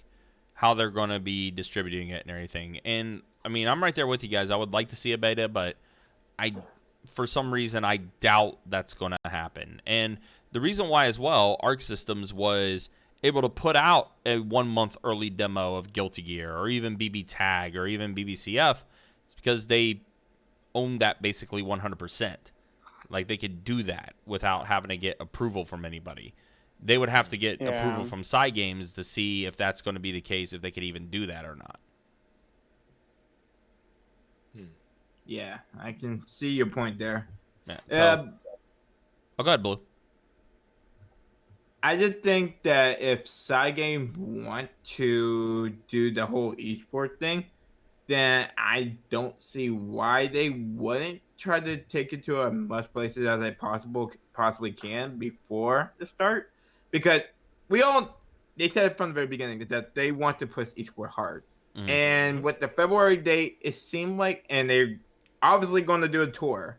how they're going to be distributing it and everything. And I mean, I'm right there with you guys. I would like to see a beta, but for some reason, I doubt that's going to happen. And the reason why as well, Arc Systems was able to put out a 1 month early demo of Guilty Gear or even BB Tag or even BBCF is because they own that basically 100%. Like, they could do that without having to get approval from anybody. They would have to get approval from Side Games to see if that's going to be the case, if they could even do that or not. Yeah, I can see your point there. Yeah, so, go ahead, Blue. I just think that if Cygames want to do the whole esports thing, then I don't see why they wouldn't try to take it to as much places as they possibly can before the start. Because they said it from the very beginning that they want to push esports hard. And with the February date, it seemed like, and they're obviously going to do a tour.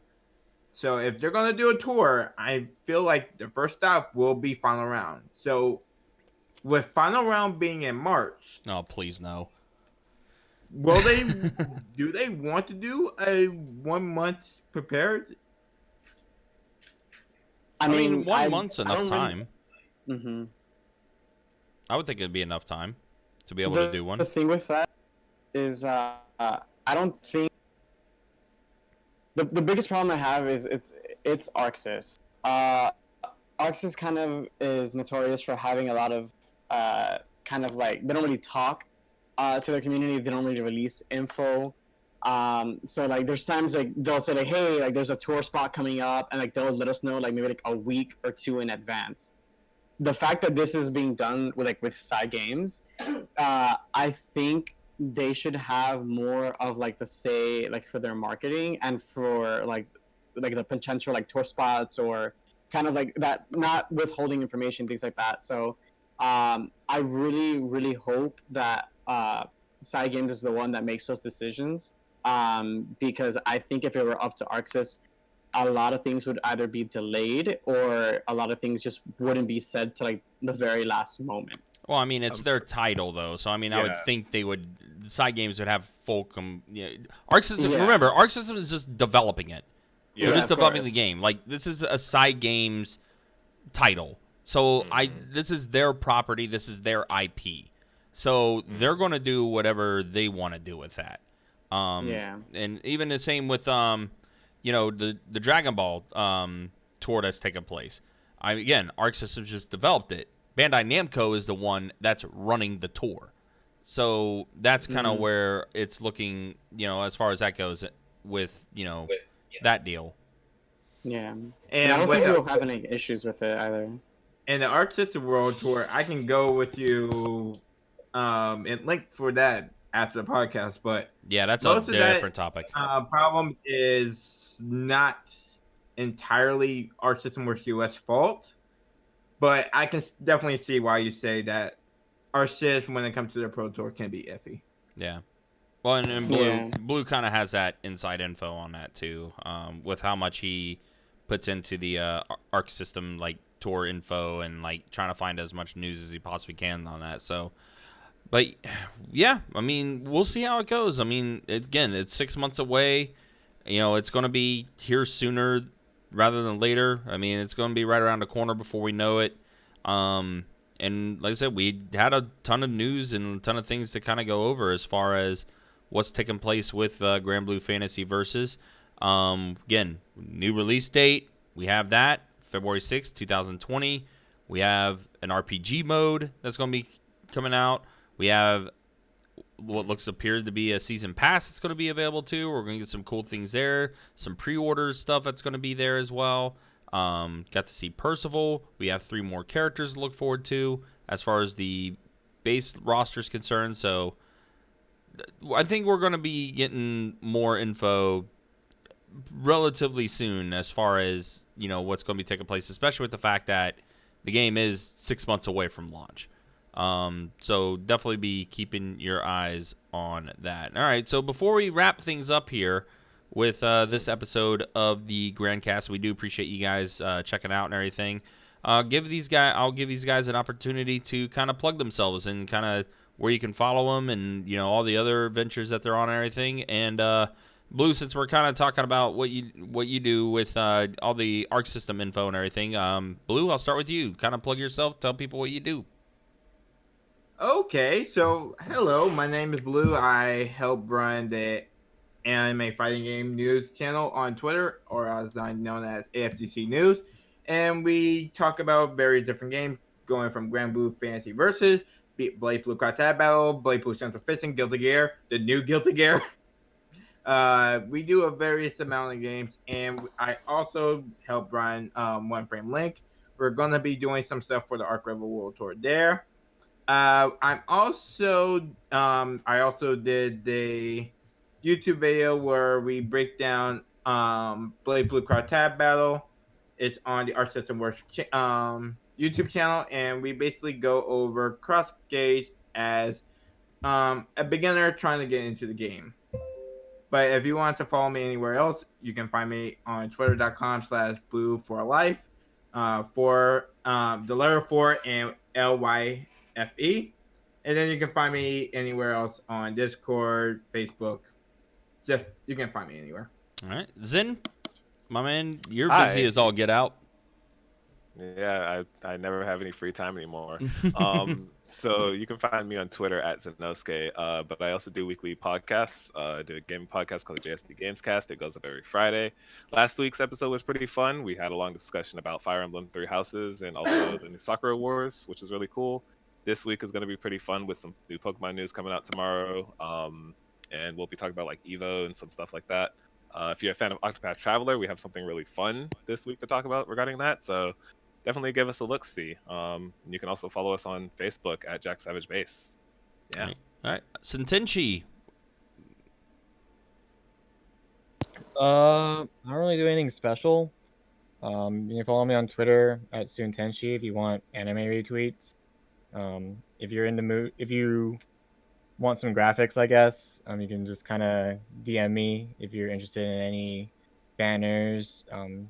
So if they're going to do a tour, I feel like the first stop will be Final Round. So with Final Round being in March. Oh, please no. Will they, do they want to do a 1 month prepared? I mean 1 month's enough time. I would think it'd be enough time to be able to do one. The thing with that is, I don't think the biggest problem I have is it's ArcSys. ArcSys kind of is notorious for having a lot of kind of like they don't really talk to their community. They don't really release info. So like there's times like they'll say like, hey, like there's a tour spot coming up, and like they'll let us know like maybe like a week or two in advance. The fact that this is being done with side games, I think they should have more of like the say like for their marketing and for like the potential like tour spots or kind of like that, not withholding information, things like that. So I really hope that side games is the one that makes those decisions, because I think if it were up to ArcSys, a lot of things would either be delayed or a lot of things just wouldn't be said to like the very last moment. Well, I mean, it's their title though, so I mean, I would Yeah. think they would. The side games would have full. Arc System. Remember, Arc System is just developing it. They're just of developing the course. game. Like this is a side games title, so this is their property. This is their IP. So they're going to do whatever they want to do with that. And even the same with the Dragon Ball tour that's taking place. Again, Arc Systems just developed it. Bandai Namco is the one that's running the tour. So that's kind of where it's looking, as far as that goes with, that deal. Yeah. And I don't with think the- we'll have any issues with it either. And the Arc System World Tour, I can go with you and link for that after the podcast, but Yeah, that's most a of that, different topic. problem is not entirely Arc System Works US fault, but I can definitely see why you say that Arc System, when it comes to their Pro Tour, can be iffy. Yeah. Well, and Blue kind of has that inside info on that too, with how much he puts into the Arc System like tour info and like trying to find as much news as he possibly can on that. So, but yeah, I mean, we'll see how it goes. I mean, it's 6 months away. It's going to be here sooner rather than later. I mean, it's going to be right around the corner before we know it. And like I said, we had a ton of news and a ton of things to kind of go over as far as what's taking place with Grand Blue Fantasy Versus. Again, new release date. We have that, February 6th, 2020. We have an RPG mode that's going to be coming out. We have what appears to be a season pass that's going to be available too. We're going to get some cool things there. Some pre-orders stuff that's going to be there as well. Got to see Percival. We have 3 more characters to look forward to as far as the base roster is concerned. So I think we're going to be getting more info relatively soon as far as, what's going to be taking place, especially with the fact that the game is 6 months away from launch. So definitely be keeping your eyes on that. All right, so before we wrap things up here with this episode of the Grancast, we do appreciate you guys checking out and everything. I'll give these guys an opportunity to kind of plug themselves and kind of where you can follow them and all the other ventures that they're on and everything. And Blue, since we're kind of talking about what you do with all the Arc System info and everything, Blue, I'll start with you. Kind of plug yourself, tell people what you do. Okay, so hello, my name is Blue. I help run the anime fighting game news channel on Twitter, or as I'm known as AFTC News, and we talk about various different games, going from Grand Blue Fantasy Versus, Blade Blue Quartet Battle, Blade Blue Central Fishing, Guilty Gear, the new Guilty Gear. We do a various amount of games, and I also help run One Frame Link. We're going to be doing some stuff for the Arc Rival World Tour there. I also did the YouTube video where we break down Blade Blue Quartet Battle. It's on the Arc System Works YouTube channel, and we basically go over Cross Gauge as a beginner trying to get into the game. But if you want to follow me anywhere else, you can find me on twitter.com/blue4life for the letter 4 and LYFE. And then you can find me anywhere else on Discord, Facebook. You can find me anywhere. All right. Zen, my man, you're Hi. busy as all get out. Yeah, I never have any free time anymore. So you can find me on Twitter at Zenosuke, but I also do weekly podcasts. I do a gaming podcast called the JSP Gamescast. It goes up every Friday. Last week's episode was pretty fun. We had a long discussion about Fire Emblem Three Houses and also the new Sakura Wars, which was really cool. This week is going to be pretty fun with some new Pokemon news coming out tomorrow. And we'll be talking about like Evo and some stuff like that. If you're a fan of Octopath Traveler, we have something really fun this week to talk about regarding that. So definitely give us a look-see. You can also follow us on Facebook at Jack Savage Base. Yeah. All right. Sentenchi. I don't really do anything special. You can follow me on Twitter at Suntenshi if you want anime retweets. If you're in the mood, if you want some graphics, I guess, you can just kind of DM me if you're interested in any banners,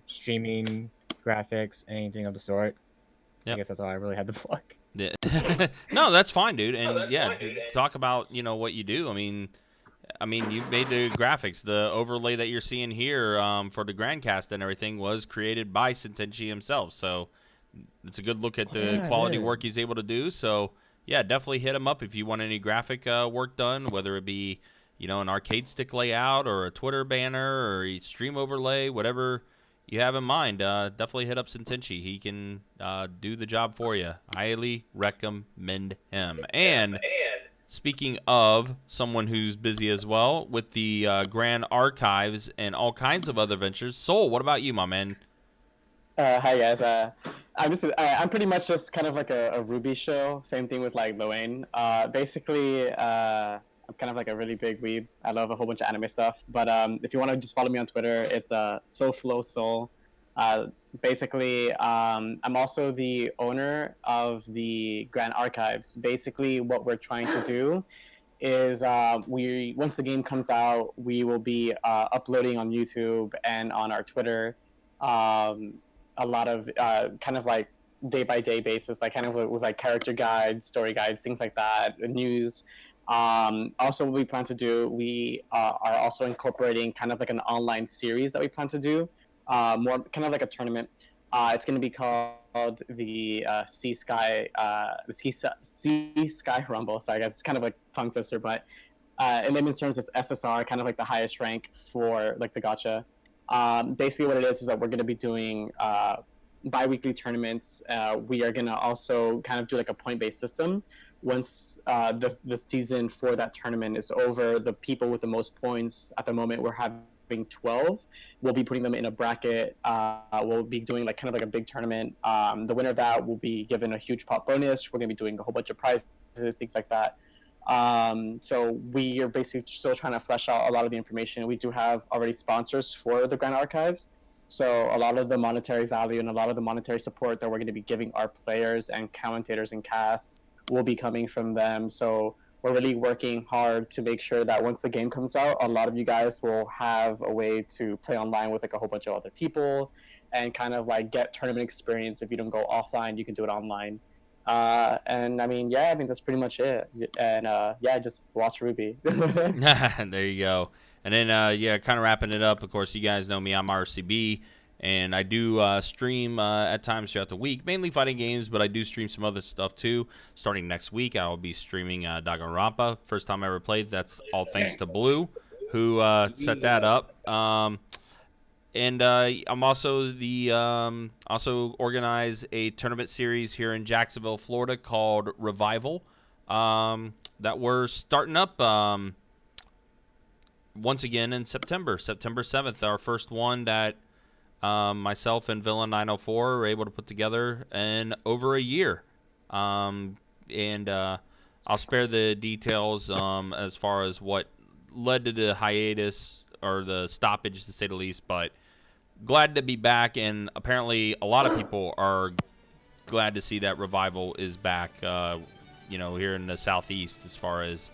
streaming graphics, anything of the sort. Yep. I guess that's all I really had to plug. Yeah. No, that's fine, dude. And talk about what you do. I mean, you made the graphics. The overlay that you're seeing here for the Grancast and everything was created by Sentenchi himself. So it's a good look at the quality work he's able to do. So yeah, definitely hit him up if you want any graphic work done, whether it be an arcade stick layout or a Twitter banner or a stream overlay, whatever you have in mind. Definitely hit up Sentenchi. He can do the job for you. Highly recommend him. And speaking of someone who's busy as well with the Grand Archives and all kinds of other ventures, Soul, what about you, my man? Hi guys. I'm pretty much just kind of like a Ruby show. Same thing with like Loane. Basically, I'm kind of like a really big weeb. I love a whole bunch of anime stuff. But if you want to just follow me on Twitter, it's SoFlowSoul. Basically, I'm also the owner of the Grand Archives. Basically, what we're trying to do is once the game comes out, we will be uploading on YouTube and on our Twitter a lot of kind of like day-by-day basis, like kind of with like character guides, story guides, things like that, news. Also, what we plan to do, we are also incorporating kind of like an online series that we plan to do, more kind of like a tournament. It's going to be called the Sea Sky Rumble. So I guess it's kind of like tongue twister, but in layman's terms, it's SSR, kind of like the highest rank for like the gacha. Basically, what it is that we're going to be doing bi-weekly tournaments. We are going to also kind of do like a point-based system. Once the season for that tournament is over, the people with the most points at the moment, we're having 12. We'll be putting them in a bracket. We'll be doing like kind of like a big tournament. The winner of that will be given a huge pot bonus. We're going to be doing a whole bunch of prizes, things like that. So we are basically still trying to flesh out a lot of the information. We do have already sponsors for the Grand Archives. So a lot of the monetary value and a lot of the monetary support that we're going to be giving our players and commentators and casts will be coming from them. So we're really working hard to make sure that once the game comes out, a lot of you guys will have a way to play online with like a whole bunch of other people and kind of like get tournament experience. If you don't go offline, you can do it online. And I mean, that's pretty much it. And just watch Ruby. There you go. And then, kind of wrapping it up, of course, you guys know me. I'm llRCBll, and I do stream at times throughout the week, mainly fighting games, but I do stream some other stuff too. Starting next week, I will be streaming Danganronpa. First time I ever played. That's all thanks to Blue, who set that up. And I'm also also organize a tournament series here in Jacksonville, Florida, called Revival, that we're starting up once again in September 7th. Our first one that myself and Villain 904 were able to put together in over a year. And I'll spare the details as far as what led to the hiatus or the stoppage, to say the least, but glad to be back, and apparently a lot of people are glad to see that Revival is back, here in the Southeast as far as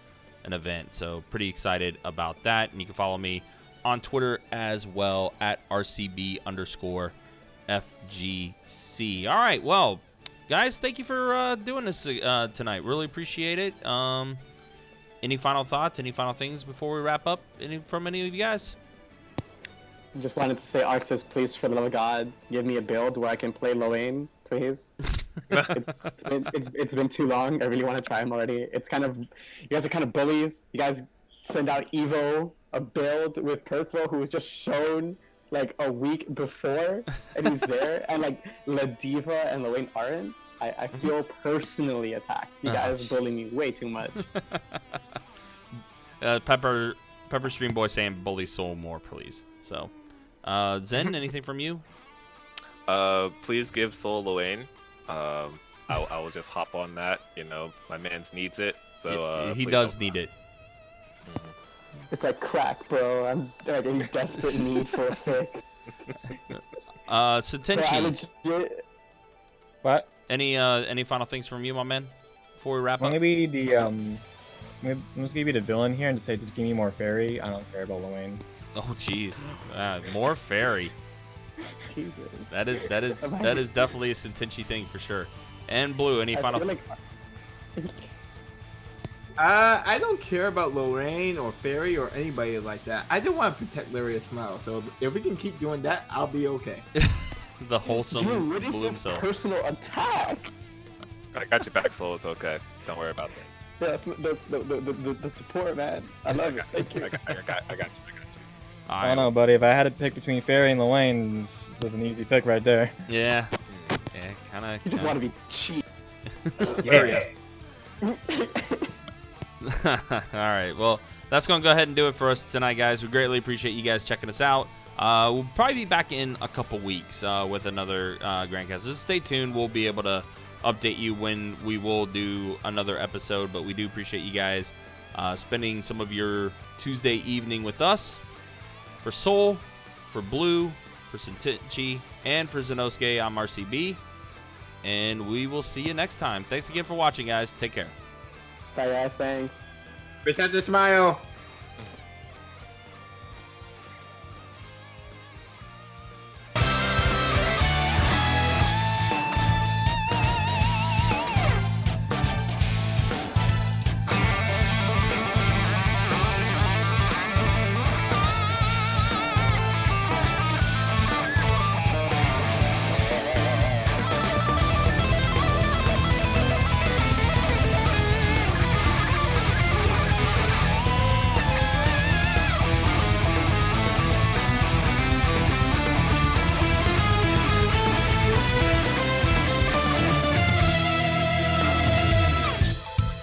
an event. So pretty excited about that, and you can follow me on Twitter as well at @RCB_FGC. All right, well, guys, thank you for doing this tonight. Really appreciate it. Any final thoughts, any final things before we wrap up from any of you guys? Just wanted to say, Arxis, please, for the love of God, give me a build where I can play Loane please. It's been too long. I really want to try him already. It's kind of, you guys are kind of bullies. You guys send out Evo, a build with Percival, who was just shown like a week before, and he's there, and like Ladiva and Lorraine aren't. I feel personally attacked. You guys bully me way too much. Pepper Stream Boy saying bully Soul more, please. So, Zen, anything from you? Please give Soul Lorraine. I will just hop on that. You know, my man's needs it. So he please does don't. need it. It's like crack, bro. I'm like in desperate need for a fix. Satenchi, What? any final things from you, my man, before we wrap Well, up? maybe the I'm just gonna be the villain here and just say just give me more fairy. I don't care about Lorraine. Oh, jeez, more fairy. Jesus. That is definitely a Satenchi thing for sure. And Blue, any final? I don't care about Lorraine or Fairy or anybody like that. I just want to protect Lyria Smile. So if we can keep doing that, I'll be okay. The wholesome Dude, what is Blue this himself. personal attack? I got your back, Soul. It's okay. Don't worry about that. Yeah, that's the support, man. I love it. Thank you. I got you. I don't know, buddy. If I had to pick between Fairy and Lorraine, it was an easy pick right there. Yeah, kind of. You just want to be cheap. Yeah. All right, well, that's going to go ahead and do it for us tonight, guys. We greatly appreciate you guys checking us out. We'll probably be back in a couple weeks with another Grancast. Just stay tuned. We'll be able to update you when we will do another episode, but we do appreciate you guys spending some of your Tuesday evening with us. For Soul, for Blue, for Sentinchi, and for Zenosuke, I'm RCB. And we will see you next time. Thanks again for watching, guys. Take care. Bye, guys. Thanks. Protect the smile.